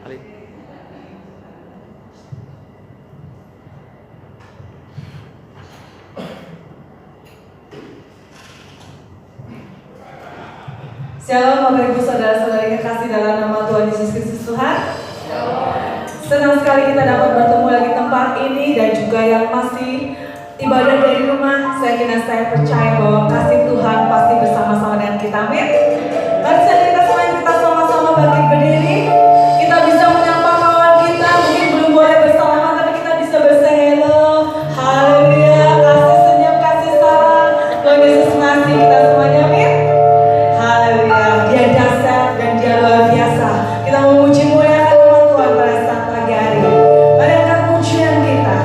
Halid. Shalom Bapak Ibu Saudara-saudari kekasih dalam nama Tuhan Yesus Kristus Tuhan. Senang sekali kita dapat bertemu lagi tempat ini dan juga yang masih ibadah dari rumah. Saya percaya bahwa kasih Tuhan pasti bersama-sama dengan kita. Amin. Mari kita sama-sama bangkit berdiri. Kita bisa menyapa kawan kita, mungkin belum boleh bersalaman tapi kita bisa bersahelo. Haleluya, kasih senyum, kasih salam. Tuhan Yesus mengasihi kita semuanya. Amin. Haleluya, Dia dahsyat dan Dia luar biasa. Kita memuji muliakan nama Tuhan pada saat pagi hari. Mari angkat pujian kita.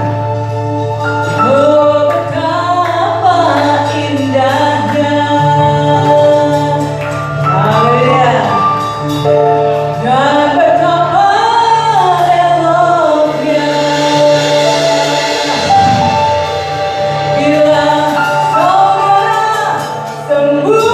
Oh, betapa indahnya. Haleluya. Dan betapa eloknya bila saudara sembuh.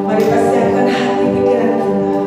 Mari persiapkan hati pikiran kita.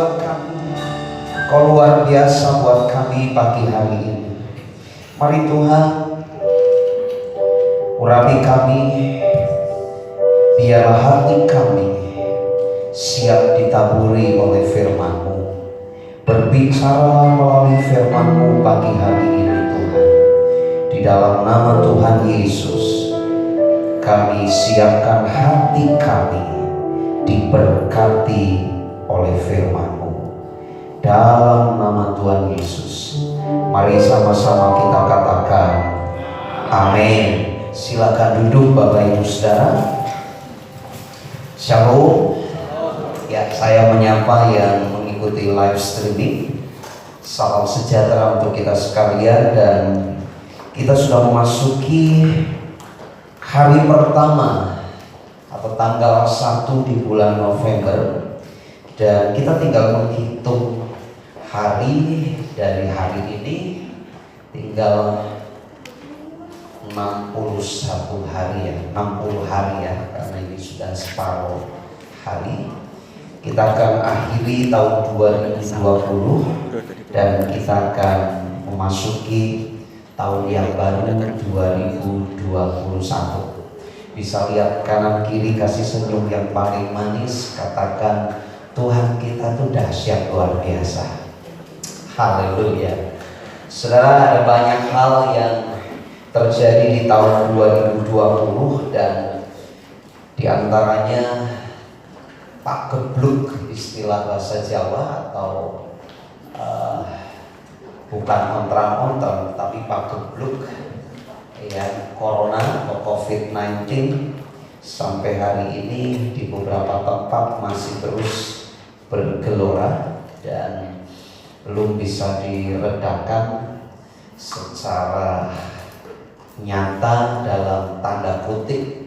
buat kami, Kau luar biasa buat kami pagi hari ini. Mari Tuhan, urapi kami, biarlah hati kami siap ditaburi oleh firman-Mu. Berbicara melalui firman-Mu pagi hari ini Tuhan. Di dalam nama Tuhan Yesus, kami siapkan hati kami diberkati oleh firman-Mu. Dalam nama Tuhan Yesus, mari sama-sama kita katakan amin. Silakan duduk Bapak Ibu Saudara. Shalom. Ya, saya menyapa yang mengikuti live streaming. Salam sejahtera untuk kita sekalian, dan kita sudah memasuki hari pertama atau tanggal 1 di bulan November, dan kita tinggal menghitung hari dari hari ini, tinggal 61 hari ya, 60 hari ya, karena ini sudah separuh hari. Kita akan akhiri tahun 2020 dan kita akan memasuki tahun yang baru 2021. Bisa lihat kanan kiri, kasih senyum yang paling manis, katakan Tuhan kita tuh dahsyat luar biasa. Haleluya. Saudara, ada banyak hal yang terjadi di tahun 2020, dan diantaranya pagebluk, istilah bahasa Jawa, atau bukan ontran-ontran tapi pagebluk ya, corona atau COVID-19 sampai hari ini di beberapa tempat masih terus bergelora dan belum bisa diredakan secara nyata dalam tanda kutip.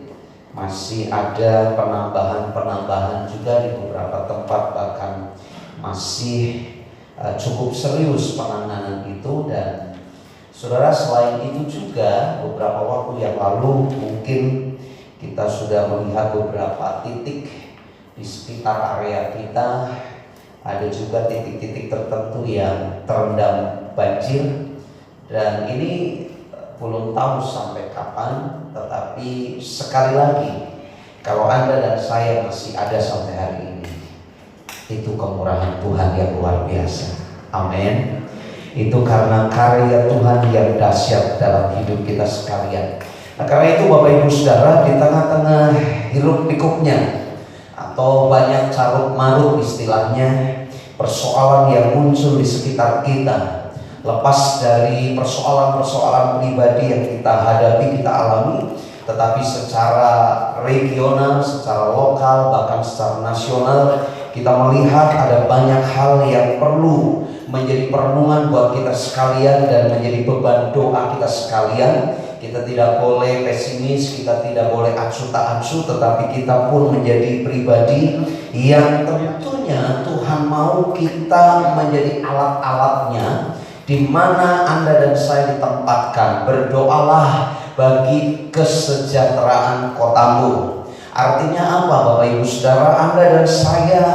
Masih ada penambahan juga di beberapa tempat, bahkan masih cukup serius penanganan itu. Dan saudara, selain itu juga beberapa waktu yang lalu mungkin kita sudah melihat beberapa titik di sekitar area kita, ada juga titik-titik tertentu yang terendam banjir, dan ini belum tahu sampai kapan. Tetapi sekali lagi, kalau Anda dan saya masih ada sampai hari ini, itu kemurahan Tuhan yang luar biasa. Amin. Itu karena karya Tuhan yang dahsyat dalam hidup kita sekalian. Nah, karena itu Bapak Ibu Saudara, di tengah-tengah hiruk pikuknya atau banyak carut marut istilahnya, persoalan yang muncul di sekitar kita, lepas dari persoalan-persoalan pribadi yang kita hadapi, kita alami, tetapi secara regional, secara lokal, bahkan secara nasional, kita melihat ada banyak hal yang perlu menjadi perenungan buat kita sekalian dan menjadi beban doa kita sekalian. Kita tidak boleh pesimis, kita tidak boleh acuh tak acuh, tetapi kita pun menjadi pribadi yang tentunya Tuhan mau kita menjadi alat-alatnya, di mana Anda dan saya ditempatkan. Berdoalah bagi kesejahteraan kotamu. Artinya apa Bapak Ibu Saudara? Anda dan saya,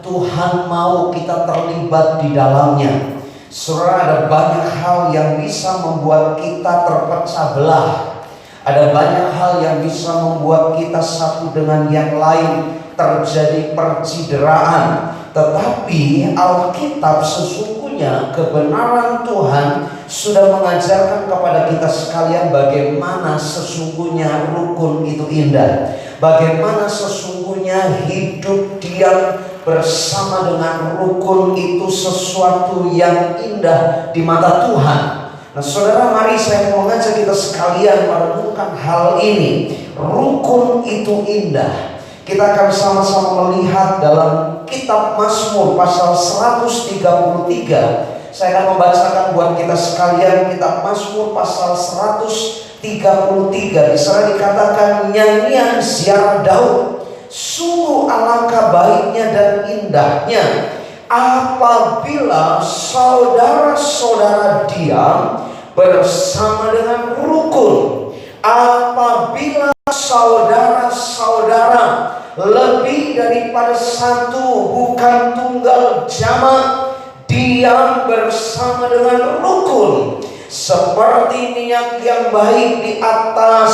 Tuhan mau kita terlibat di dalamnya. Saudara, ada banyak hal yang bisa membuat kita terpecah belah. Ada banyak hal yang bisa membuat kita satu dengan yang lain terjadi percideraan. Tetapi Alkitab sesungguhnya, kebenaran Tuhan sudah mengajarkan kepada kita sekalian bagaimana sesungguhnya rukun itu indah. Bagaimana sesungguhnya hidup diam bersama dengan rukun itu sesuatu yang indah di mata Tuhan. Nah saudara, mari saya mau mengajak kita sekalian merenungkan hal ini. Rukun itu indah. Kita akan sama-sama melihat dalam kitab Mazmur pasal 133. Saya akan membacakan buat kita sekalian kitab Mazmur pasal 133. Di sana dikatakan, nyanyian ziarah Daud, sungguh alangkah baiknya dan indahnya apabila saudara-saudara diam bersama dengan rukun. Apabila saudara-saudara lebih daripada satu, bukan tunggal jamak, diam bersama dengan rukun. Seperti minyak yang baik di atas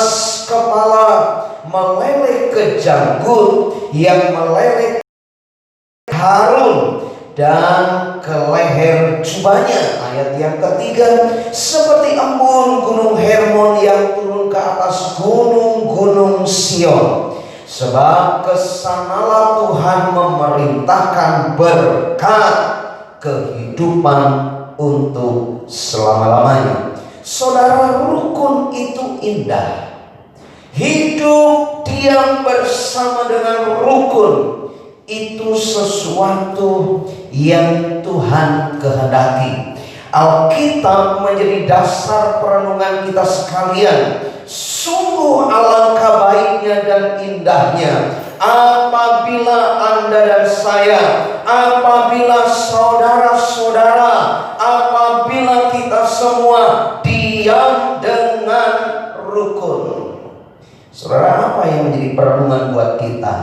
kepala meleleh ke janggut, yang meleleh Harun dan ke leher jubahnya. Ayat yang ketiga, seperti embun gunung Hermon yang turun ke atas gunung-gunung Sion. Sebab kesanalah Tuhan memerintahkan berkat kehidupan untuk selama-lamanya. Saudara, rukun itu indah. Hidup diam bersama dengan rukun itu sesuatu yang Tuhan kehendaki. Alkitab menjadi dasar perenungan kita sekalian. Sungguh alangkah baiknya dan indahnya apabila Anda dan saya, apabila saudara-saudara, apabila kita semua diam dengan rukun. Saudara, apa yang menjadi perenungan buat kita?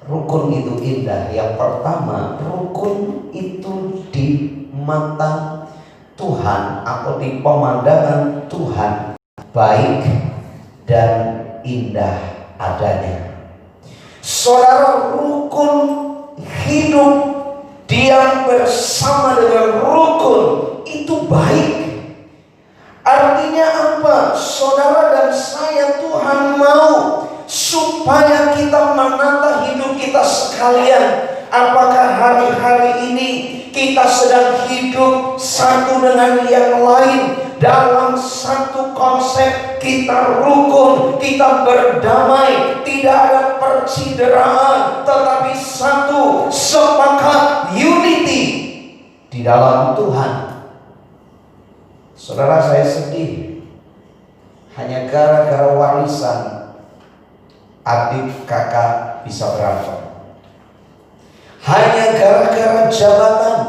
Rukun itu indah. Yang pertama, rukun itu di mata Tuhan atau di pemandangan Tuhan baik dan indah adanya. Saudara, rukun hidup diam bersama dengan rukun itu baik. Artinya apa? Saudara dan saya, Tuhan mau supaya kita menata hidup kita sekalian. Apakah hari-hari ini kita sedang hidup satu dengan yang lain dalam satu konsep, kita rukun, kita berdamai, tidak ada percideraan, tetapi satu, sepakat, unity di dalam Tuhan. Saudara, saya sedih hanya gara-gara warisan adik kakak bisa berantem. Hanya gara-gara jabatan,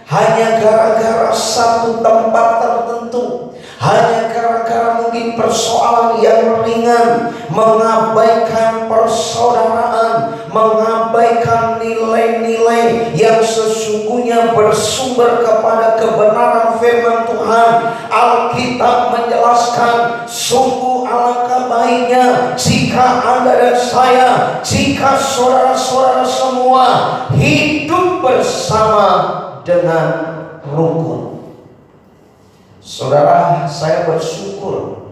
hanya gara-gara satu tempat tertentu, hanya gara-gara mungkin persoalan yang ringan, mengabaikan persaudaraan, mengabaikan nilai-nilai yang sesungguhnya bersumber kepada kebenaran firman Tuhan. Alkitab menjelaskan, sungguh alangkah baiknya jika Anda dan saya, jika saudara-saudara semua hidup bersama dengan rukun. Saudara, saya bersyukur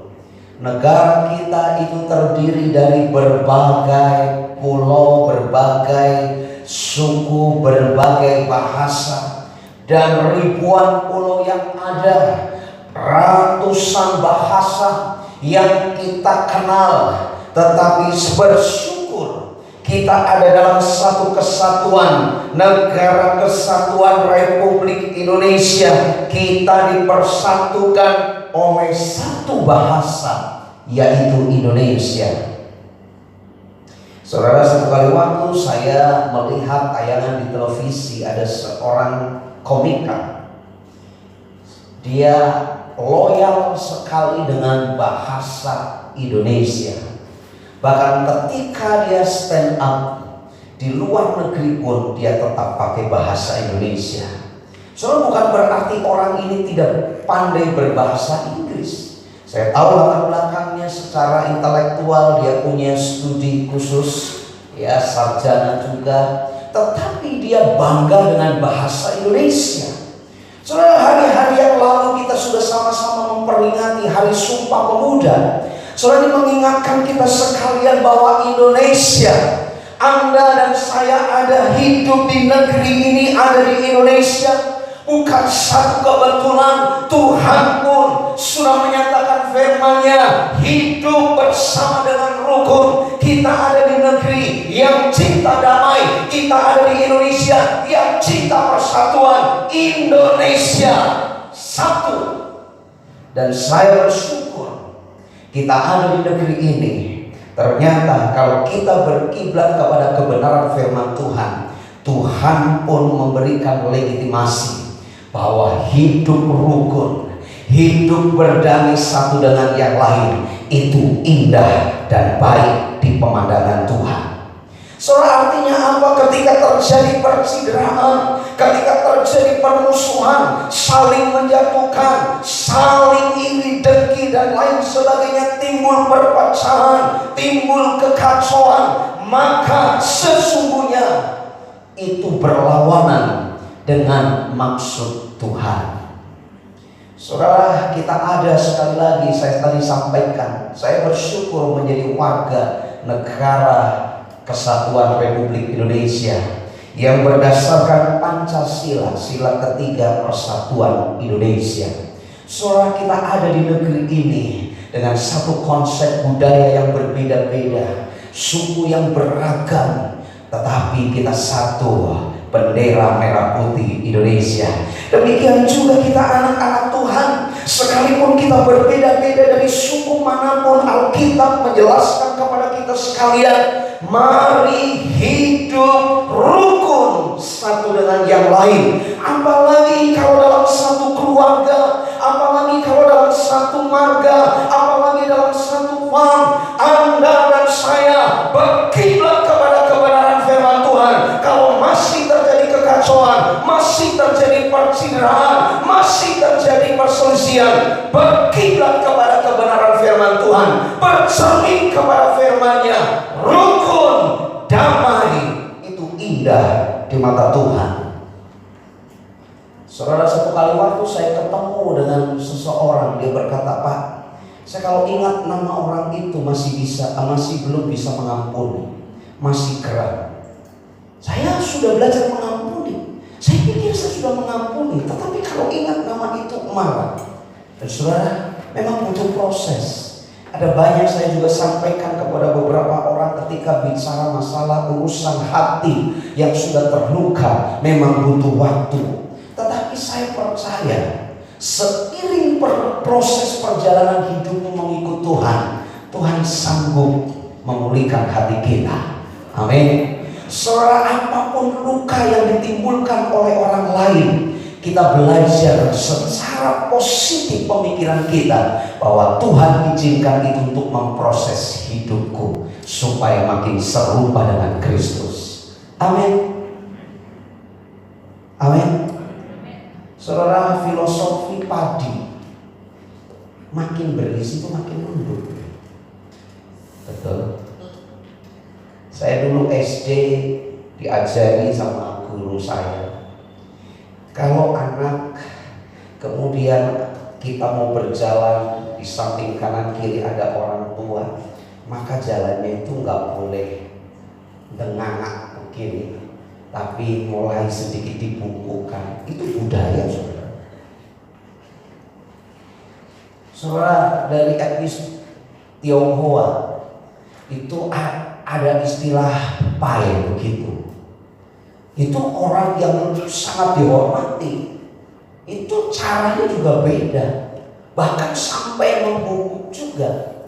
negara kita itu terdiri dari berbagai pulau, berbagai suku, berbagai bahasa, dan ribuan pulau yang ada, ratusan bahasa yang kita kenal. Tetapi bersyukur kita ada dalam satu kesatuan, negara kesatuan Republik Indonesia. Kita dipersatukan oleh satu bahasa, yaitu Indonesia. Saudara, satu kali waktu saya melihat tayangan di televisi, ada seorang komika. Dia loyal sekali dengan bahasa Indonesia. Bahkan ketika dia stand up di luar negeri pun dia tetap pakai bahasa Indonesia. Soalnya bukan berarti orang ini tidak pandai berbahasa Inggris. Saya tahu latar belakangnya secara intelektual, dia punya studi khusus, ya sarjana juga. Tetapi dia bangga dengan bahasa Indonesia. Soalnya hari-hari yang lalu kita sudah sama-sama memperingati Hari Sumpah Pemuda. Saudara, ini mengingatkan kita sekalian bahwa Indonesia, Anda dan saya ada hidup di negeri ini, ada di Indonesia. Bukan satu kebetulan, Tuhan pun sudah menyatakan firman-Nya, hidup bersama dengan rukun. Kita ada di negeri yang cinta damai, kita ada di Indonesia yang cinta persatuan. Indonesia satu. Dan saya bersyukur kita ada di negeri ini. Ternyata kalau kita berkiblat kepada kebenaran firman Tuhan, Tuhan pun memberikan legitimasi bahwa hidup rukun, hidup berdamai satu dengan yang lain, itu indah dan baik di pemandangan Tuhan. Saudara, artinya apa? Ketika terjadi percideraan, ketika terjadi permusuhan, saling menjatuhkan, saling iri, dengki, dan lain sebagainya, timbul perpecahan, timbul kekacauan, maka sesungguhnya itu berlawanan dengan maksud Tuhan. Saudara, kita ada, sekali lagi saya tadi sampaikan, saya bersyukur menjadi warga negara Kesatuan Republik Indonesia yang berdasarkan Pancasila, sila ketiga Persatuan Indonesia. Saudara, kita ada di negeri ini dengan satu konsep budaya yang berbeda-beda, suku yang beragam, tetapi kita satu, bendera merah putih Indonesia. Demikian juga kita anak-anak Tuhan, sekalipun kita berbeda-beda dari suku manapun, Alkitab menjelaskan kepada kita sekalian, mari hidup rukun satu dengan yang lain. Apalagi kalau dalam satu keluarga, apalagi kalau dalam satu marga, apalagi dalam satu farm, Anda dan saya berkiblat kepada kebenaran firman Tuhan. Kalau masih terjadi kekacauan, masih terjadi percideraan, masih terjadi perselisihan, berkiblat kepada kebenaran firman Tuhan, bercermin kepada firman-Nya, rukun, damai, itu indah di mata Tuhan. Saudara, satu kali waktu saya ketemu dengan seseorang, dia berkata, "Pak, saya kalau ingat nama orang itu masih belum bisa mengampuni, masih keras. Saya sudah belajar mengampuni. Saya pikir saya sudah mengampuni, tetapi kalau ingat nama itu marah." Dan saudara, memang butuh proses. Ada banyak saya juga sampaikan kepada beberapa orang ketika bicara masalah urusan hati yang sudah terluka, memang butuh waktu. Tetapi saya percaya seiring proses perjalanan hidupmu mengikut Tuhan, Tuhan sanggup memulihkan hati kita. Amin. Saudara, apapun luka yang ditimbulkan oleh orang lain, kita belajar secara positif pemikiran kita bahwa Tuhan izinkan itu untuk memproses hidupku supaya makin serupa dengan Kristus. Amin. Amin. Saudara, filosofi padi makin berisi itu makin lembut. Betul. Saya dulu SD diajari sama guru saya, kalau anak kemudian kita mau berjalan di samping kanan kiri ada orang tua, maka jalannya itu nggak boleh dengangak begini, tapi mulai sedikit dibungkukkan. Itu budaya, saudara. Saudara, dari etnis Tionghoa itu ada istilah pai begitu. Itu orang yang sangat dihormati. Itu caranya juga beda, bahkan sampai membungkuk juga.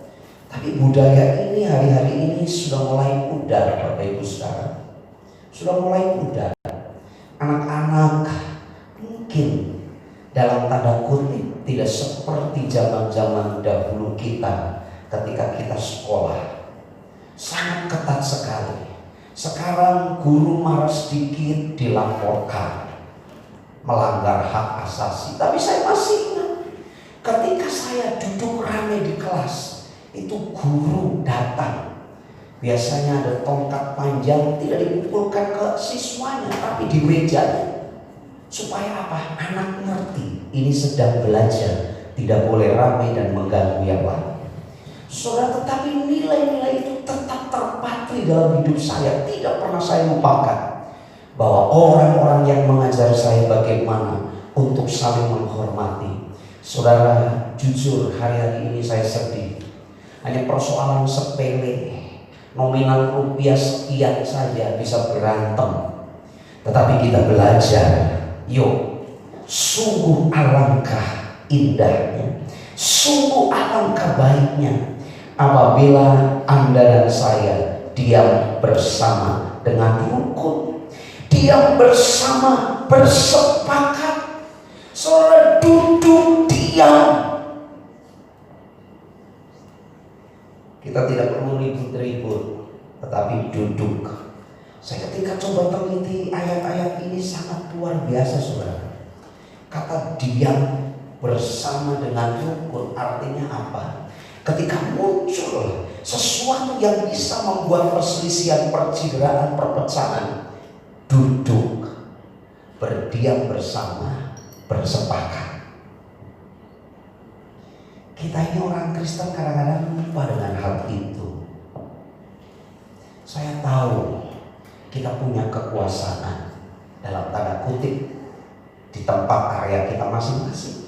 Tapi budaya ini hari-hari ini sudah mulai pudar, Bapak Ibu saudara. Sudah mulai pudar. Anak-anak mungkin dalam tanda kutip tidak seperti zaman-zaman dahulu kita ketika kita sekolah. Sangat ketat sekali. Sekarang guru marah sedikit dilaporkan melanggar hak asasi. Tapi saya masih ingat ketika saya duduk ramai di kelas, itu guru datang. Biasanya ada tongkat panjang, tidak dipukulkan ke siswanya, tapi di mejanya. Supaya apa? Anak ngerti ini sedang belajar, tidak boleh ramai dan mengganggu yang lain. Saudara, tetapi nilai-nilai itu tetap terpatri dalam hidup saya. Tidak pernah saya lupakan bahwa orang-orang yang mengajar saya bagaimana untuk saling menghormati. Saudara, jujur hari-hari ini saya sedih. Hanya persoalan sepele, nominal rupiah sekian saja bisa berantem. Tetapi kita belajar, yuk, sungguh alangkah indahnya, sungguh alangkah baiknya apabila Anda dan saya diam bersama dengan rukun, diam bersama, bersepakat. Saudara, duduk diam. Kita tidak perlu ribut-ribut, tetapi duduk biasa saudara. Kata diam bersama dengan rukun artinya apa? Ketika muncul sesuatu yang bisa membuat perselisihan, percideraan, perpecahan, duduk, berdiam bersama, bersepakat. Kita ini orang Kristen kadang-kadang lupa dengan hal itu. Saya tahu kita punya kekuasaan dalam tanda kutip di tempat area kita masing-masing.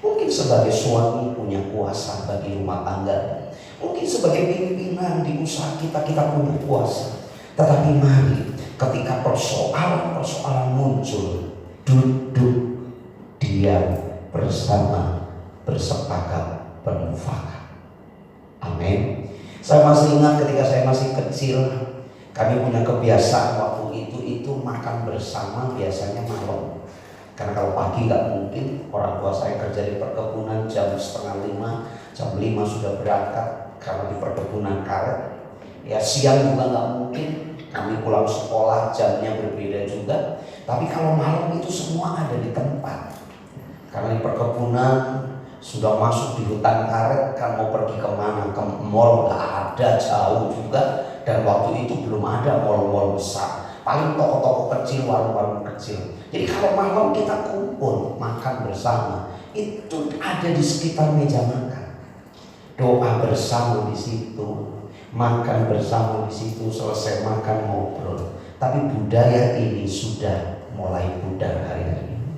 Mungkin sebagai suami punya kuasa bagi rumah tangga. Mungkin sebagai pimpinan di usaha kita punya kuasa. Tetapi mari ketika persoalan-persoalan muncul, duduk, diam bersama, bersepakat, bermufakat. Amin. Saya masih ingat ketika saya masih kecil, kami punya kebiasaan waktu itu makan bersama biasanya malam. Karena kalau pagi nggak mungkin, orang tua saya kerja di perkebunan jam 4:30, jam 5 sudah berangkat karena di perkebunan karet. Ya siang juga nggak mungkin, kami pulang sekolah jamnya berbeda juga. Tapi kalau malam itu semua ada di tempat. Karena di perkebunan sudah masuk di hutan karet, kan mau pergi kemana? Ke mall nggak ada, jauh juga. Dan waktu itu belum ada mall-mall besar. Paling toko-toko kecil, warung-warung kecil. Jadi kalau malam kita kumpul makan bersama, itu ada di sekitar meja makan. Doa bersama di situ, makan bersama di situ, selesai makan ngobrol. Tapi budaya ini sudah mulai pudar hari-hari ini.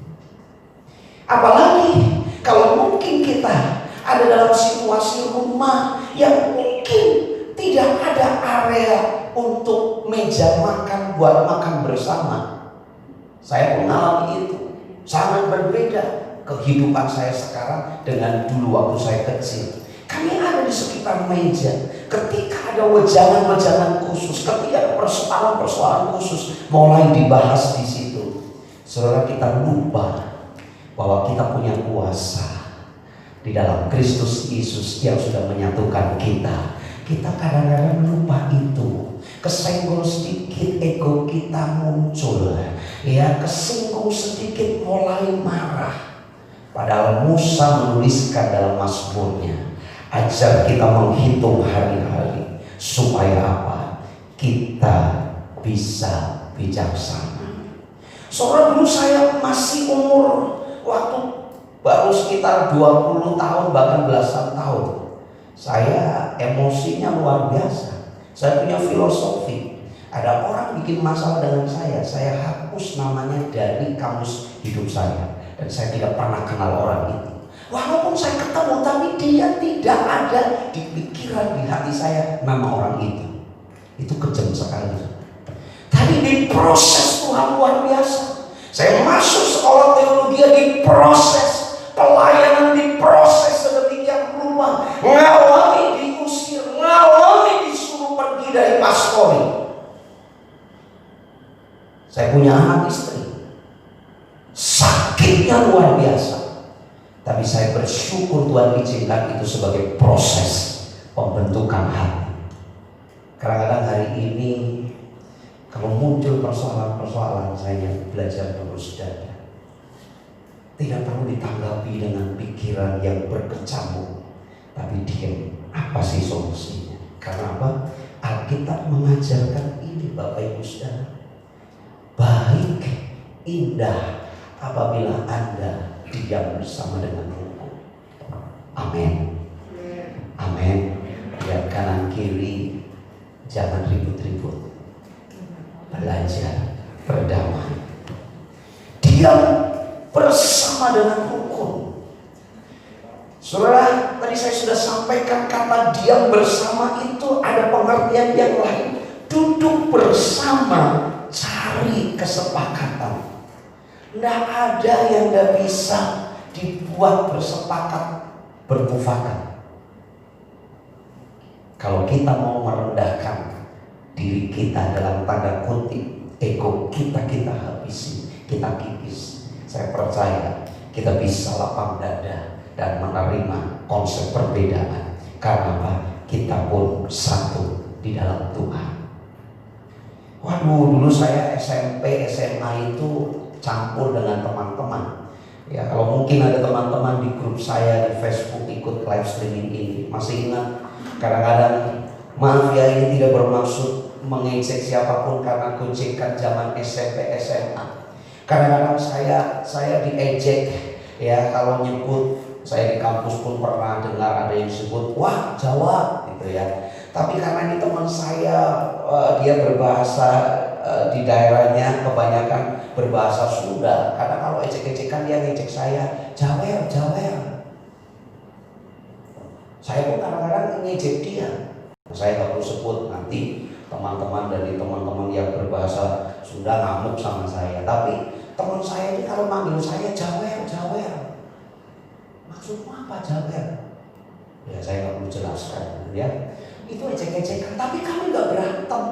Apalagi kalau mungkin kita ada dalam situasi rumah yang mungkin tidak ada area untuk meja makan buat makan bersama. Saya mengalami itu. Sangat berbeda kehidupan saya sekarang dengan dulu waktu saya kecil. Kami ada di sekitar meja. Ketika ada wejangan-wejangan khusus, ketika ada persoalan-persoalan khusus mulai dibahas di situ. Saudara, kita lupa bahwa kita punya kuasa di dalam Kristus Yesus yang sudah menyatukan kita. Kita kadang-kadang lupa itu. Kesenggol sedikit ego kita muncul, ya, kesinggung sedikit mulai marah. Padahal Musa menuliskan dalam Mazmurnya, ajar kita menghitung hari-hari supaya apa? Kita bisa bijaksana. Saudara, dulu saya masih umur waktu baru sekitar 20 tahun bahkan belasan tahun. Saya emosinya luar biasa. Saya punya filosofi. Ada orang bikin masalah dengan saya hapus namanya dari kamus hidup saya. Dan saya tidak pernah kenal orang itu. Walaupun saya ketemu, tapi dia tidak ada di pikiran, di hati saya nama orang itu. Itu kejam sekali. Tapi diproses Tuhan luar biasa. Saya masuk sekolah teologi, diproses. Pelayanan diproses sedemikian rupa. Ngawali diusir, ngawali disuruh pergi dari pastori. Saya punya anak istri. Sakitnya luar biasa. Tapi saya bersyukur Tuhan izinkan itu sebagai proses pembentukan hati. Kadang-kadang hari ini kalau muncul persoalan-persoalan, saya belajar lurus dada. Tidak perlu ditanggapi dengan pikiran yang berkecamuk, tapi diam. Apa sih solusinya? Karena apa? Alkitab mengajarkan ini, Bapak Ibu Saudara. Baik, indah apabila Anda diam bersama dengan rukun. Amin. Amin. Lihat kanan kiri, jangan ribut-ribut. Belajar berdamai. Diam bersama dengan rukun. Saudara, tadi saya sudah sampaikan kata diam bersama itu ada pengertian yang lain. Duduk bersama, cari kesepakatan. Tidak ada yang tidak bisa dibuat bersepakat, bermufakat. Kalau kita mau merendahkan diri kita dalam tanda kutip, ego kita habisi, kita kikis. Saya percaya kita bisa lapang dada dan menerima konsep perbedaan. Karena apa? Kita pun satu di dalam Tuhan. Waduh, dulu saya SMP, SMA itu campur dengan teman-teman. Ya, kalau mungkin ada teman-teman di grup saya di Facebook ikut live streaming ini, masih ingat kadang-kadang, maaf ya, ini tidak bermaksud mengejek siapapun karena gojekan zaman SMP SMA. Kadang-kadang saya diejek ya, kalau nyebut, saya di kampus pun pernah dengar ada yang sebut wah Jawa gitu ya. Tapi karena ini teman saya, dia berbahasa di daerahnya kebanyakan berbahasa Sunda. Karena kalau ejek-ejekan dia ngejek saya Jawer. Saya pun kadang-kadang ngejek dia. Saya nggak perlu sebut, nanti teman-teman dari teman-teman yang berbahasa Sunda ngamuk sama saya. Tapi teman saya ini kalau manggil saya Jawer. Maksudmu apa Jawer? Ya saya nggak perlu jelaskan ya. Itu ejek-ejekan, tapi kami nggak berantem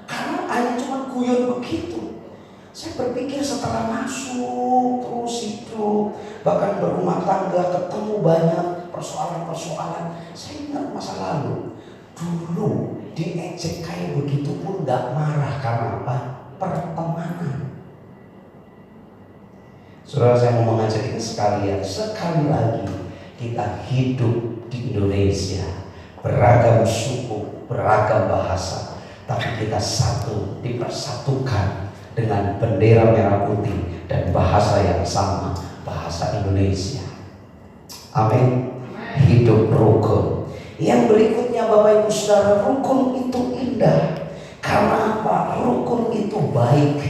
karena hanya cuma guyon begitu. Saya berpikir setelah masuk terus hidup, bahkan berumah tangga, ketemu banyak persoalan-persoalan. Saya ingat masa lalu, dulu diejek kayak begitu pun nggak marah. Karena apa? Pertemanan. Saudara, saya mau mengajak kita sekalian, sekali lagi kita hidup di Indonesia, beragam suku, beragam bahasa, tapi kita satu, dipersatukan dengan bendera merah putih dan bahasa yang sama, bahasa Indonesia. Amin. Hidup rukun. Yang berikutnya Bapak Ibu Saudara, rukun itu indah. Karena apa? Rukun itu baik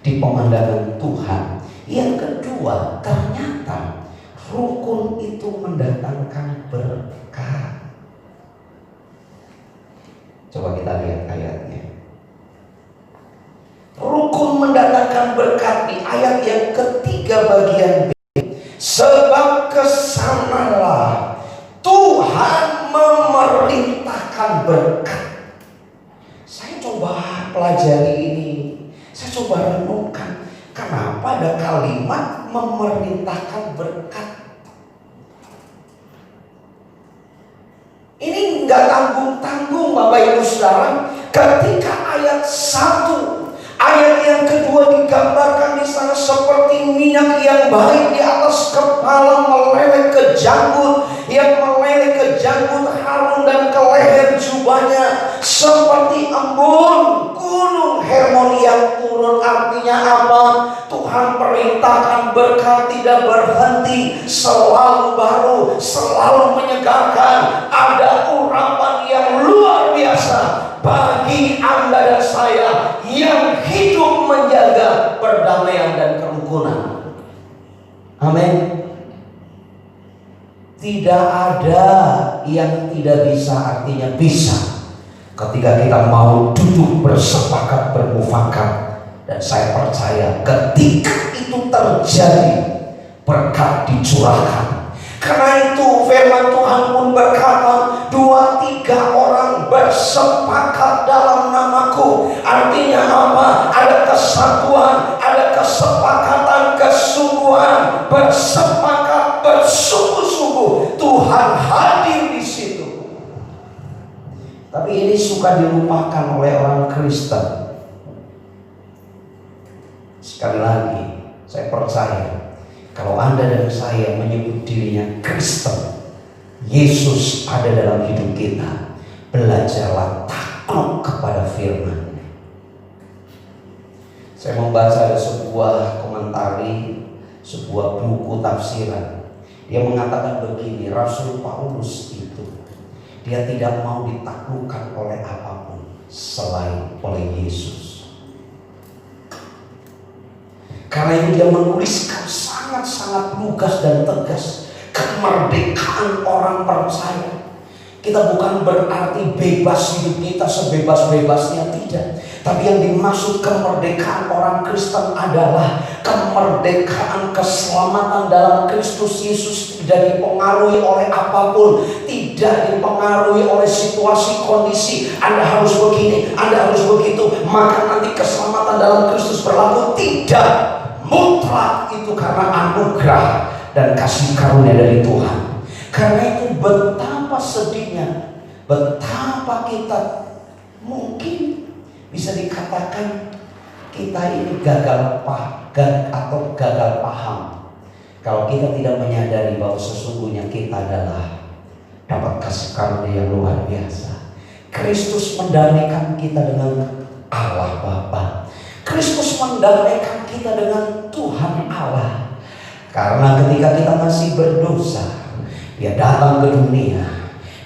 di pemandangan Tuhan. Yang kedua, ternyata rukun itu mendatangkan berkat. Coba kita lihat ayatnya. Rukun mendatangkan berkat di ayat yang ketiga bagian B. Sebab kesanalah Tuhan memerintahkan berkat. Saya coba pelajari ini. Saya coba renungkan. Kenapa ada kalimat memerintahkan berkat? Ini nggak tanggung-tanggung Bapak Ibu Saudara. Ketika ayat 1, ayat yang kedua digambarkan di sana seperti minyak yang baik di atas kepala meleleh ke janggut, yang meleleh ke janggut Harun dan ke leher jubahnya seperti embun gunung Hermon yang turun. Artinya apa? Tuhan perintahkan berkat tidak berhenti, selalu baru, selalu menyegarkan. Ada urapan yang luar biasa bagi Anda dan saya yang hidup menjaga perdamaian dan kerukunan. Amin. Tidak ada yang tidak bisa, artinya bisa. Ketika kita mau duduk bersepakat, bermufakat. Dan saya percaya ketika itu terjadi, berkat dicurahkan. Karena itu firman Tuhan pun berkata, 2-3 orang bersepakat dalam namaku. Artinya apa? Ada kesatuan, ada kesepakatan, kesungguhan, bersepakat, bersungguh-sungguh. Tuhan hadir di situ. Tapi ini suka dilupakan oleh orang Kristen. Sekali lagi, saya percaya kalau Anda dan saya menyebut dirinya Kristen, Yesus ada dalam hidup kita. Belajarlah takluk kepada firman. Saya membaca ada sebuah komentari, sebuah buku tafsiran. Dia mengatakan begini, Rasul Paulus itu dia tidak mau ditaklukkan oleh apapun selain oleh Yesus. Karena itu dia menuliskan sangat-sangat lugas dan tegas kemerdekaan orang percaya. Kita bukan berarti bebas hidup kita sebebas-bebasnya, tidak. Tapi yang dimaksud kemerdekaan orang Kristen adalah kemerdekaan keselamatan dalam Kristus Yesus, tidak dipengaruhi oleh apapun, tidak dipengaruhi oleh situasi kondisi. Anda harus begini, Anda harus begitu, maka nanti keselamatan dalam Kristus berlaku. Tidak. Mutlak itu karena anugerah dan kasih karunia dari Tuhan. Karena itu betapa sedihnya, betapa kita mungkin bisa dikatakan Kita ini gagal paham kalau kita tidak menyadari bahwa sesungguhnya kita adalah dapat kasih karunia yang luar biasa. Kristus mendamaikan kita dengan Allah Bapa. Kristus mendamaikan kita dengan Tuhan Allah. Karena ketika kita masih berdosa, Dia datang ke dunia,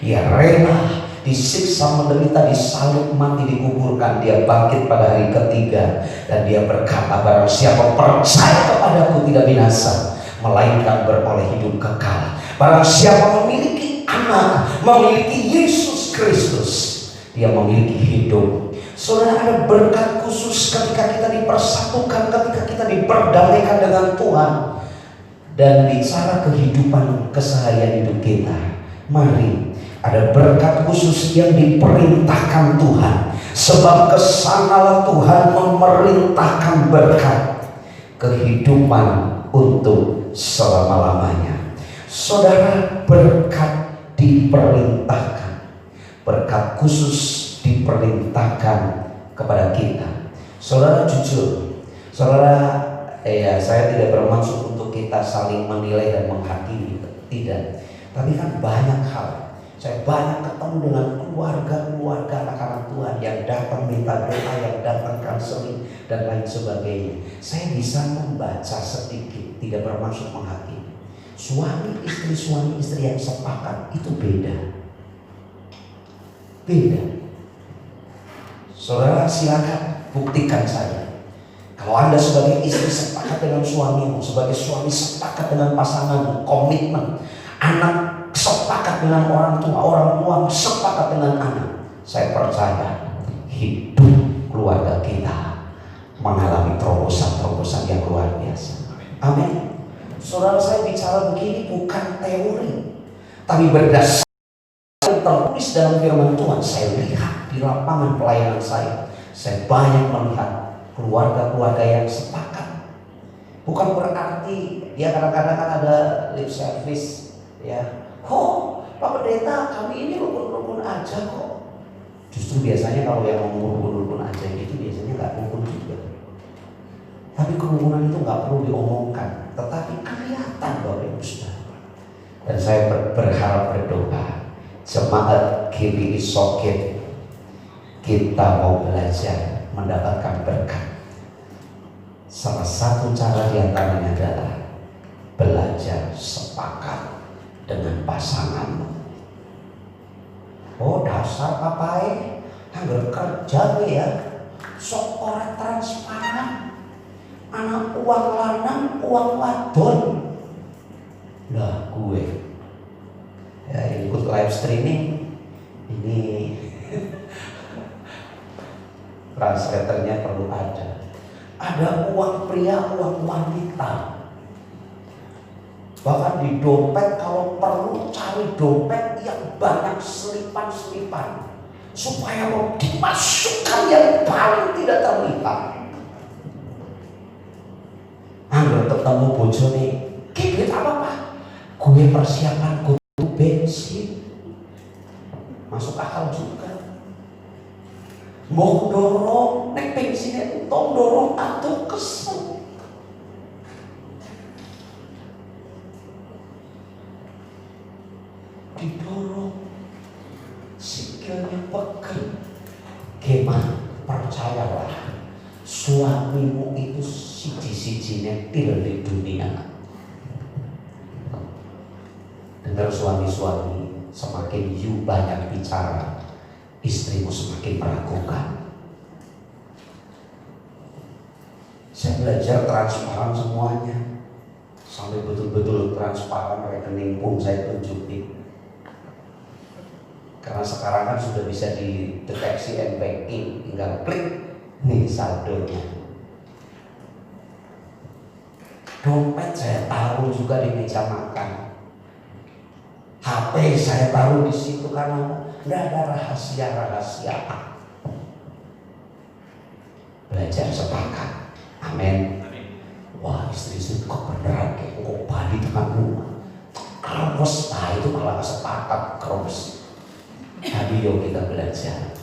Dia rela disiksa, menderita, disalib, mati, dikuburkan, Dia bangkit pada hari ketiga, dan Dia berkata, barang siapa percaya kepadaku tidak binasa, melainkan beroleh hidup kekal. Barang siapa memiliki anak, memiliki Yesus Kristus, dia memiliki hidup. Saudara, ada berkat khusus ketika kita dipersatukan, ketika kita diperdamaikan dengan Tuhan. Dan bicara kehidupan keseharian hidup kita, mari, ada berkat khusus yang diperintahkan Tuhan. Sebab kesanalah Tuhan memerintahkan berkat kehidupan untuk selama-lamanya. Saudara, berkat diperintahkan, berkat khusus diperintahkan kepada kita. Saudara, jujur, saudara, saya tidak bermaksud untuk kita saling menilai dan menghakimi, tidak. Tapi kan banyak hal. Saya banyak ketemu dengan keluarga anak-anak Tuhan yang datang minta doa, yang datang konseling dan lain sebagainya. Saya bisa membaca sedikit, tidak bermaksud menghakimi. Suami istri yang sepakat itu beda. Saudara, silakan buktikan saya. Kalau Anda sebagai istri sepakat dengan suamimu, sebagai suami sepakat dengan pasanganmu, komitmen, anak sepakat dengan orang tua sepakat dengan anak, saya percaya hidup keluarga kita mengalami terobosan yang luar biasa. Amin. Saudara, saya bicara begini bukan teori, tapi berdasarkan tertulis dalam firman Tuhan. Saya lihat di lapangan pelayanan saya banyak melihat keluarga-keluarga yang sepakat. Bukan berarti ya kadang-kadang kan ada lip service ya. Oh, Pak Pendeta, kami ini rukun-rukun aja kok. Justru biasanya kalau yang ngomong rukun-rukun aja itu biasanya nggak rukun juga. Tapi kerukunan itu nggak perlu diomongkan, tetapi kelihatan Bapak Ibu Saudara. Dan saya berharap berdoa, jemaat GBI Sokit, kita mau belajar mendapatkan berkat. Salah satu cara diantaranya adalah belajar sepakat dengan pasanganmu. Oh, dasar papai, hampir kerja ya, sok ora transparan, anak uang lanang, uang wadon. Lah gue ya ikut live streaming ini translatornya perlu ada. Ada uang pria, uang wanita. Bahkan di dompet kalau perlu cari dompet yang banyak selipan-selipan supaya mau dimasukkan yang paling tidak terlihat. Anggur ketemu bojone, "Ki apa Pak? Gue persiapan kudu bensin." Masuk akal juga. Mau dorong nek bensinnya entong dorong atau kesel. Didorong sikilnya pegel. Gimana? Percayalah, suamimu itu siji-sijinya til di dunia. Dengar suami-suami, semakin you banyak bicara, istrimu semakin meragukan. Saya belajar transparan semuanya, sampai betul-betul transparan rekening pun saya tunjukin. Karena sekarang kan sudah bisa dideteksi m-banking, tinggal klik nih saldonya. Dompet saya taruh juga di meja makan. HP saya taruh di situ karena tidak ada rahasia-rahasia. Belajar sepakat. Amin. Wah, istri kok beneran kayak kok balik dengan rumah. Keros, nah itu malah sepakat keros. Tadi yuk kita belajar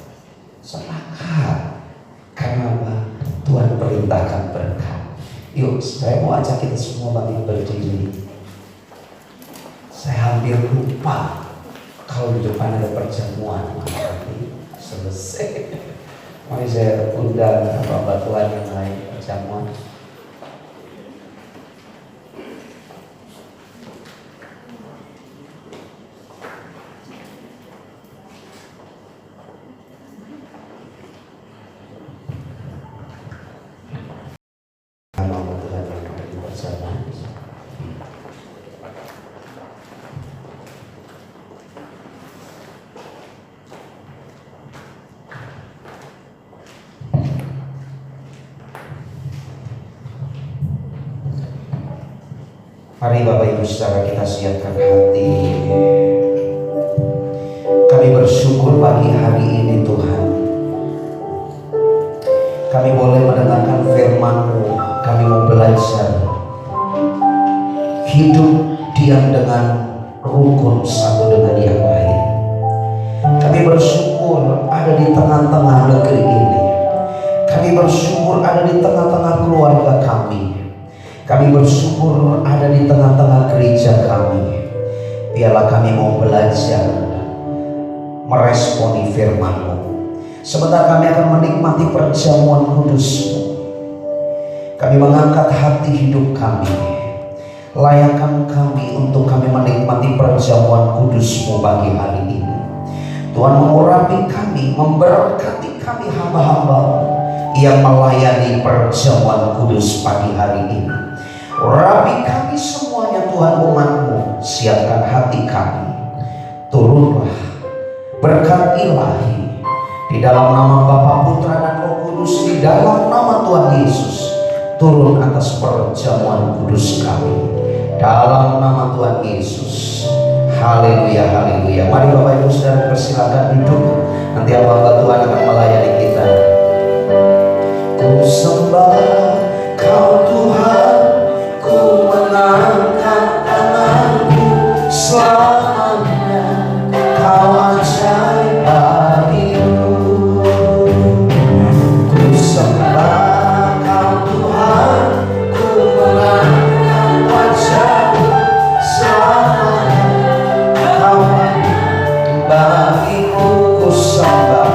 sepakat. Karena apa? Tuhan perintahkan berkat. Yuk, saya mau ajak kita semua bangkit berdiri. Saya hampir lupa kalau di depan ada perjamuan. Nanti selesai. Mari saya undang Bapak Tuhan yang lain perjamuan. Mari Bapak Ibu Saudara kita siapkan hati. Kami bersyukur pagi hari ini Tuhan. Kami boleh mendengarkan firman-Mu. Kami mau belajar hidup diam dengan rukun satu dengan yang lain. Kami bersyukur ada di tengah-tengah negeri ini. Kami bersyukur ada di tengah-tengah keluarga kami. Kami bersyukur ada di tengah-tengah gereja kami. Biarlah kami mau belajar meresponi firman-Mu. Sebentar kami akan menikmati perjamuan kudus-Mu. Kami mengangkat hati hidup kami. Layakkan kami untuk kami menikmati perjamuan kudus-Mu pagi hari ini. Tuhan mengurapi kami, memberkati kami hamba-hamba yang melayani perjamuan kudus pagi hari ini. Rapi kami semuanya Tuhan umat-Mu. Siapkan hati kami. Turunlah berkat ilahi di dalam nama Bapa, Putra dan Roh Kudus, di dalam nama Tuhan Yesus. Turun atas perjamuan kudus kami dalam nama Tuhan Yesus. Haleluya, haleluya. Mari Bapak Ibu Saudara persilakan duduk. Nanti hamba Tuhan akan melayani kita. Ku sembah Kau Tuhan, ku mengangkat tanganku selamanya. Kau ajaib bagiku. Ku sembah Kau Tuhan, ku mengangkat wajahku selamanya. Kau ajaib bagiku. Ku sembah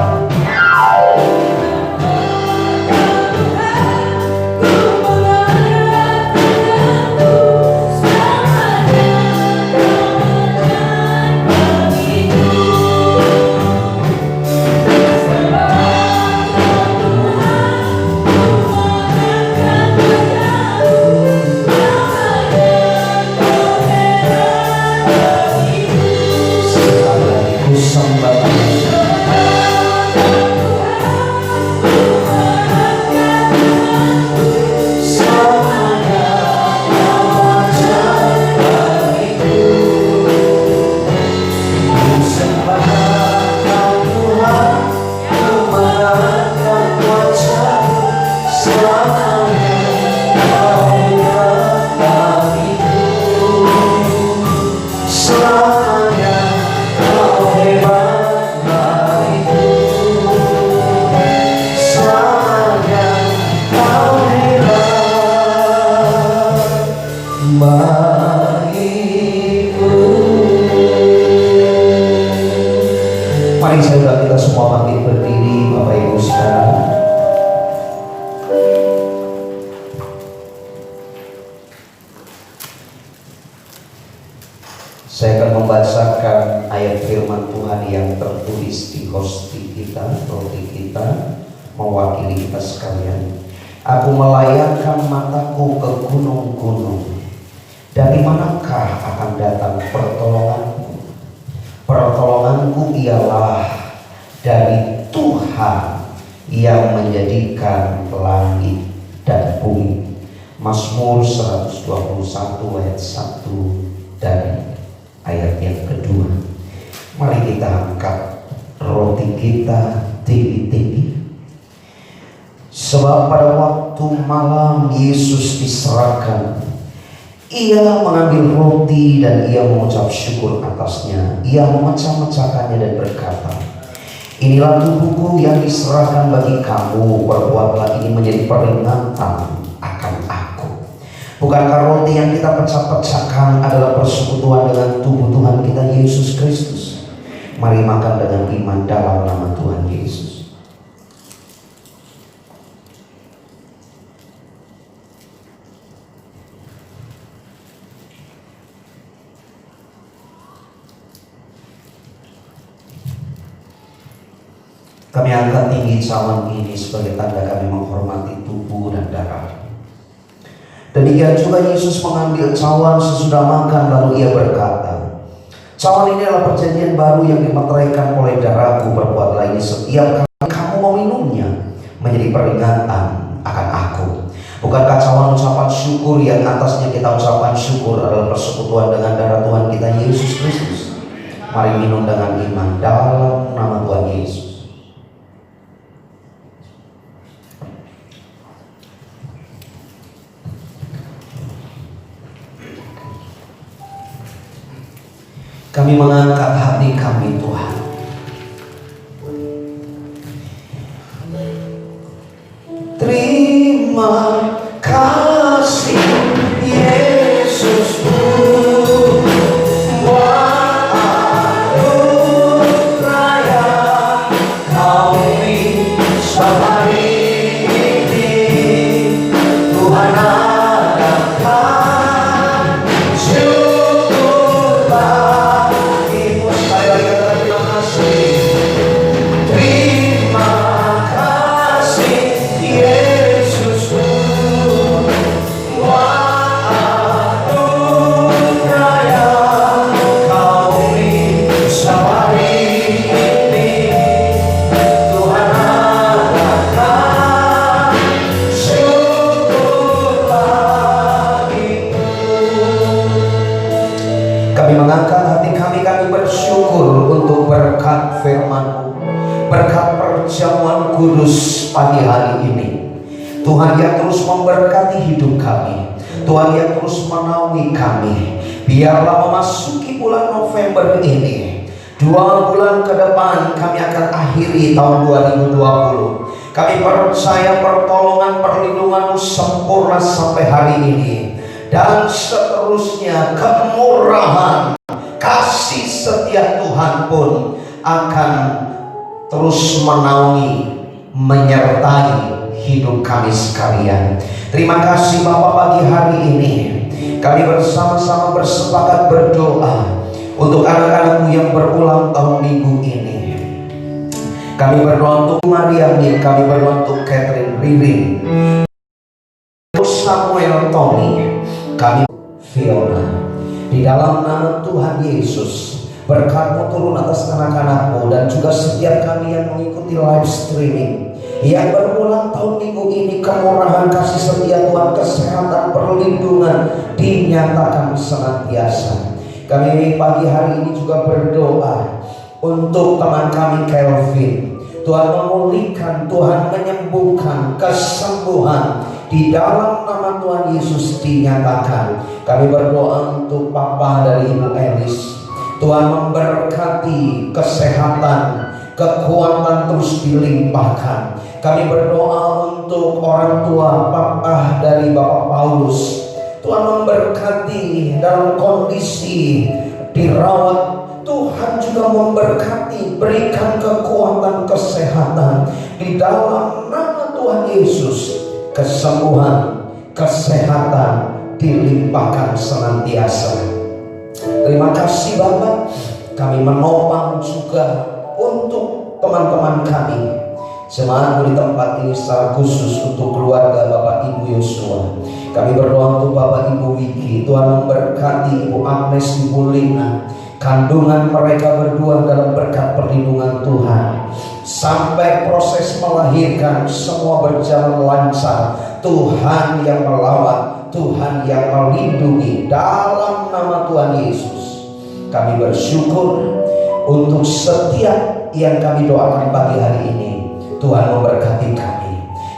Mari saudara kita semua bangkit berdiri, Bapak Ibu Saudara. Saya akan membacakan ayat firman Tuhan yang tertulis di hosti kita, roti kita, mewakili kita sekalian. Aku melayangkan mataku ke gunung-gunung. Dari manakah akan datang pertolonganku? Pertolonganku ialah dari Tuhan yang menjadikan langit dan bumi. Mazmur 121 ayat 1 dan ayat yang kedua. Mari kita angkat roti kita tinggi-tinggi. Sebab pada waktu malam Yesus diserahkan, Ia mengambil roti dan Ia mengucap syukur atasnya. Ia memecah-mecahkannya dan berkata, Inilah tubuhku yang diserahkan bagi kamu, perbuatlah ini menjadi peringatan akan aku. Bukankah roti yang kita pecah-pecahkan adalah persekutuan dengan tubuh Tuhan kita Yesus Kristus? Mari makan dengan iman dalam nama Tuhan Yesus. Kami angkat tinggi cawan ini sebagai tanda kami menghormati tubuh dan darah. Demikian juga Yesus mengambil cawan sesudah makan, lalu ia berkata, cawan ini adalah perjanjian baru yang dimeteraikan oleh darahku. Perbuatlah ini setiap kali kamu meminumnya menjadi peringatan akan aku. Bukankah cawan ucapan syukur yang atasnya kita ucapkan syukur adalah persekutuan dengan darah Tuhan kita Yesus Kristus? Mari minum dengan iman dalam nama Tuhan Yesus. Kami mengangkat hati kami Tuhan. Terima kasih Yesusku, anugerah yang Kau beri sehari ini. Tuhan adakan syukur bagimu. Sekali lagi kata terima kasih. Terima kasih Yesusku, anugerah yang Kau beri sehari ini. Tuhan adakan syukur bagimu. Kami mengangkat hati kami bersyukur untuk berkat firman-Mu, berkat perjamuan kudus pagi hari ini. Tuhan yang terus memberkati hidup kami, Tuhan yang terus menaungi kami. Biarlah memasuki bulan November ini, 2 bulan ke depan kami akan akhiri tahun 2020. Kami percaya pertolongan perlindungan-Mu sempurna sampai hari ini. Dan seterusnya kemurahan, kasih setia Tuhan pun akan terus menaungi, menyertai hidup kami sekalian. Terima kasih Bapa, pagi hari ini kami bersama-sama bersepakat berdoa untuk anak-anak-Mu yang berulang tahun minggu ini. Kami berdoa untuk Maria Min, kami berdoa untuk Catherine Ririn, Samuel Tony, kami Fiona. Di dalam nama Tuhan Yesus, berkat-Mu turun atas anak-anak-Mu dan juga setiap kami yang mengikuti live streaming yang berulang tahun minggu ini. Kemurahan kasih setia Tuhan, kesehatan, perlindungan dinyatakan senantiasa. Kami pagi hari ini juga berdoa untuk teman kami Kelvin. Tuhan memulihkan, Tuhan menyembuhkan, kesembuhan di dalam nama Tuhan Yesus dinyatakan. Kami berdoa untuk Papa dari Ibu Elis. Tuhan memberkati kesehatan, kekuatan terus dilimpahkan. Kami berdoa untuk orang tua Papa dari Bapak Paulus. Tuhan memberkati dalam kondisi dirawat. Tuhan juga memberkati, berikan kekuatan kesehatan di dalam nama Tuhan Yesus. Kesembuhan, kesehatan dilimpahkan senantiasa. Terima kasih Bapak. Kami menopang juga untuk teman-teman kami, jemaat-Mu di tempat ini, secara khusus untuk keluarga Bapak Ibu Yosua. Kami berdoa untuk Bapak Ibu Wiki. Tuhan memberkati Ibu Agnes, Ibu Lina, kandungan mereka berdua dalam berkat perlindungan Tuhan. Sampai proses melahirkan semua berjalan lancar. Tuhan yang melawat, Tuhan yang melindungi dalam nama Tuhan Yesus. Kami bersyukur untuk setiap yang kami doakan pagi hari ini. Tuhan memberkati kami.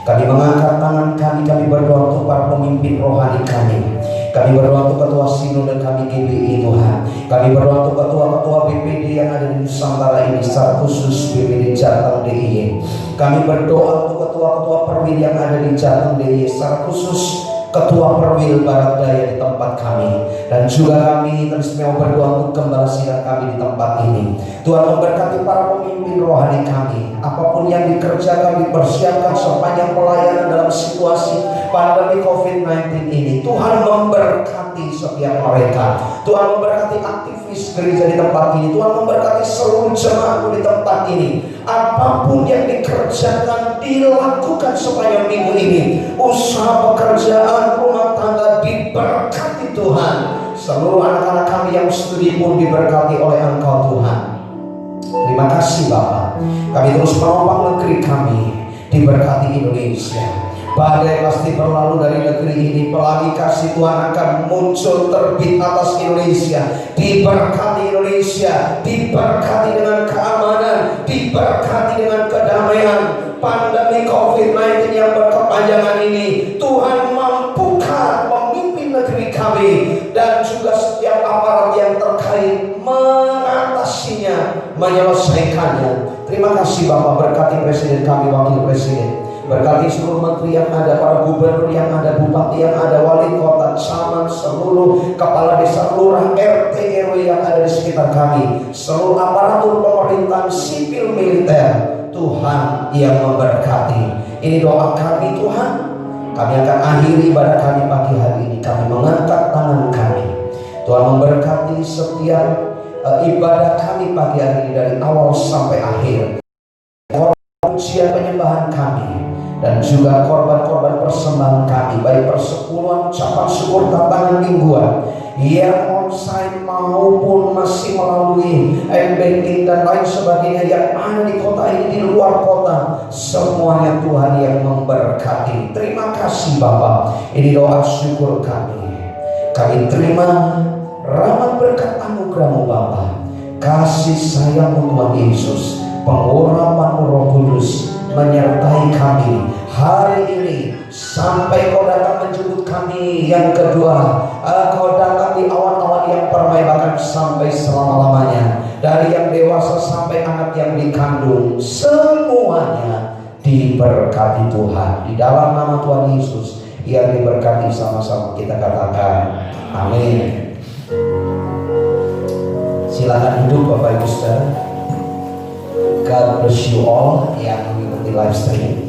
Kami mengangkat tangan kami berdoa untuk para pemimpin rohani kami. Kami berdoa untuk ketua sinode kami GBI Tuhan. Kami berdoa untuk ketua-ketua BPD yang ada di Nusantara ini, secara khusus BPD Jateng DIY. Kami berdoa untuk ketua-ketua perwil yang ada di Jateng DIY, secara khusus Ketua Perwil Barat Daya di tempat kami. Dan juga kami terus mau berdoa untuk gembala sidang kami di tempat ini. Tuhan memberkati para pemimpin rohani kami. Apapun yang dikerja kami persiapkan sepanjang pelayanan dalam situasi pandemi COVID-19 ini. Tuhan memberkati setiap mereka. Tuhan memberkati aktivis gereja di tempat ini. Tuhan memberkati seluruh jemaatku di tempat ini. Apapun yang dikerjakan, dilakukan sepanjang minggu ini. Usaha pekerjaan, rumah tangga diberkati Tuhan. Seluruh anak-anak kami yang studi pun diberkati oleh Engkau Tuhan. Terima kasih Bapa. Kami terus menopang negeri kami, diberkati Indonesia. Badai pasti berlalu dari negeri ini. Pelangi kasih Tuhan akan muncul terbit atas Indonesia. Diberkati Indonesia, diberkati dengan keamanan, diberkati dengan kedamaian. Pandemi COVID-19 yang berkepanjangan ini, Tuhan mampukan memimpin negeri kami dan juga setiap aparat yang terkait mengatasinya, menyelesaikannya. Terima kasih Bapak, berkati Presiden kami, Wakil Presiden. Berkati seluruh menteri yang ada, para gubernur yang ada, bupati yang ada, wali kota, camat, seluruh kepala desa, lurah, RT, RW yang ada di sekitar kami, seluruh aparatur pemerintahan sipil militer. Tuhan yang memberkati. Ini doa kami Tuhan. Kami akan akhiri ibadah kami pagi hari ini. Kami mengangkat tangan kami. Tuhan memberkati setiap ibadah kami pagi hari ini dari awal sampai akhir. Pujian penyembahan kami dan juga korban-korban persembahan kami, baik persepuluhan, ucapan syukur, tantangan mingguan yang onsite maupun masih melalui banking dan lain sebagainya yang ada di kota ini, di luar kota, semuanya Tuhan yang memberkati. Terima kasih Bapak. Ini doa syukur kami. Kami terima rahmat berkat anugerah-Mu Bapak, kasih sayang-Mu Tuhan Yesus, pengurapan Roh Kudus menyertai kami hari ini sampai Kau datang menjemput kami yang kedua. Kau datang di awan-awan yang permai, bahkan sampai selama-lamanya. Dari yang dewasa sampai anak yang dikandung, semuanya diberkati Tuhan. Di dalam nama Tuhan Yesus yang diberkati, sama-sama kita katakan amin. Silakan duduk Bapak Ibu Saudara. God bless you all yang mengikuti live streaming.